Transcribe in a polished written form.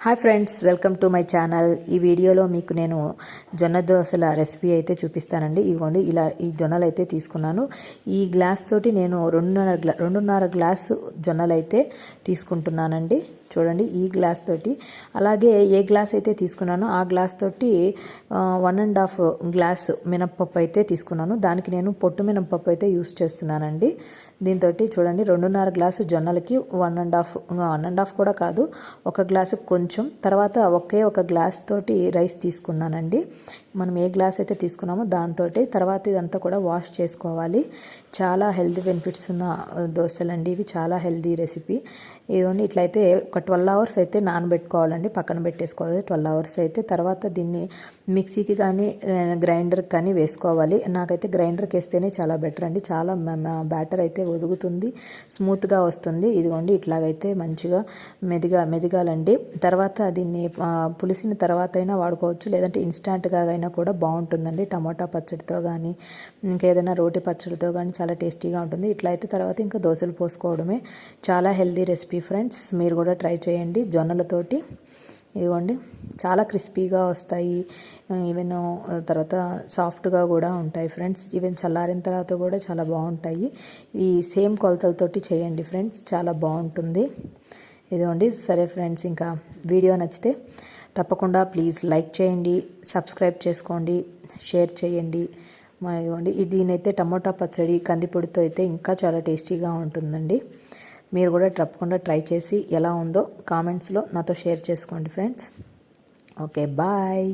Hi friends, welcome to my channel. ఈ వీడియోలో మీకు నేను జొన్న దోశల రెసిపీ అయితే చూపిస్తానండి. ఇవ్వండి, ఇలా ఈ జొన్నలు అయితే తీసుకున్నాను. ఈ గ్లాస్ తోటి నేను రెండున్నర గ్లాసు జొన్నలు అయితే తీసుకుంటున్నానండి. చూడండి, ఈ గ్లాస్ తోటి. అలాగే ఏ గ్లాస్ అయితే తీసుకున్నానో ఆ గ్లాస్ తోటి 1.5 గ్లాసు మినప్పప్పు అయితే తీసుకున్నాను. దానికి నేను పొట్టు మినప్పప్పు అయితే యూస్ చేస్తున్నానండి. దీంతో చూడండి, 2.5 గ్లాసు జొన్నలకి 1.5 కూడా కాదు, ఒక గ్లాసు కొంచెం, తర్వాత ఒక గ్లాస్ తోటి రైస్ తీసుకున్నానండి. మనం ఏ గ్లాస్ అయితే తీసుకున్నామో దాంతో తర్వాత ఇదంతా కూడా వాష్ చేసుకోవాలి. చాలా హెల్తీ బెనిఫిట్స్ ఉన్న దోశలండి ఇవి, చాలా హెల్తీ రెసిపీ. ఇదిగోండి, ఇట్లయితే ఒక 12 అవర్స్ అయితే నానబెట్టుకోవాలండి, పక్కన పెట్టేసుకోవాలి 12 అవర్స్ అయితే. తర్వాత దీన్ని మిక్సీకి కానీ గ్రైండర్కి కానీ వేసుకోవాలి. నాకైతే గ్రైండర్కి వేస్తేనే చాలా బెటర్ అండి, చాలా బ్యాటర్ అయితే ఒదుగుతుంది, స్మూత్గా వస్తుంది. ఇదిగోండి, ఇట్లాగైతే మంచిగా మెదగాలండి. తర్వాత దీన్ని పులిసిన తర్వాత అయినా వాడుకోవచ్చు, లేదంటే ఇన్స్టాంట్గా అయినా కూడా బాగుంటుందండి. టమాటా పచ్చడితో కానీ ఇంకేదైనా రోటి పచ్చడితో కానీ చాలా టేస్టీగా ఉంటుంది. ఇట్లా అయితే తర్వాత ఇంకా దోశలు పోసుకోవడమే. చాలా హెల్దీ రెసిపీ ఫ్రెండ్స్, మీరు కూడా ట్రై చేయండి జొన్నలతోటి. ఇదిగోండి, చాలా క్రిస్పీగా వస్తాయి, ఈవెన్ తర్వాత సాఫ్ట్గా కూడా ఉంటాయి ఫ్రెండ్స్. ఈవెన్ చల్లారిన తర్వాత కూడా చాలా బాగుంటాయి. ఈ సేమ్ కొలతలతోటి చేయండి ఫ్రెండ్స్, చాలా బాగుంటుంది. ఇదిగోండి, సరే ఫ్రెండ్స్, ఇంకా వీడియో నచ్చితే తప్పకుండా ప్లీజ్ లైక్ చేయండి, సబ్స్క్రైబ్ చేసుకోండి, షేర్ చేయండి. ఇదిగోండి, దీనైతే టమోటా పచ్చడి కందిపొడితో అయితే ఇంకా చాలా టేస్టీగా ఉంటుందండి. మీరు కూడా తప్పకుండా ట్రై చేసి ఎలా ఉందో కామెంట్స్లో నాతో షేర్ చేసుకోండి ఫ్రెండ్స్. Okay, bye.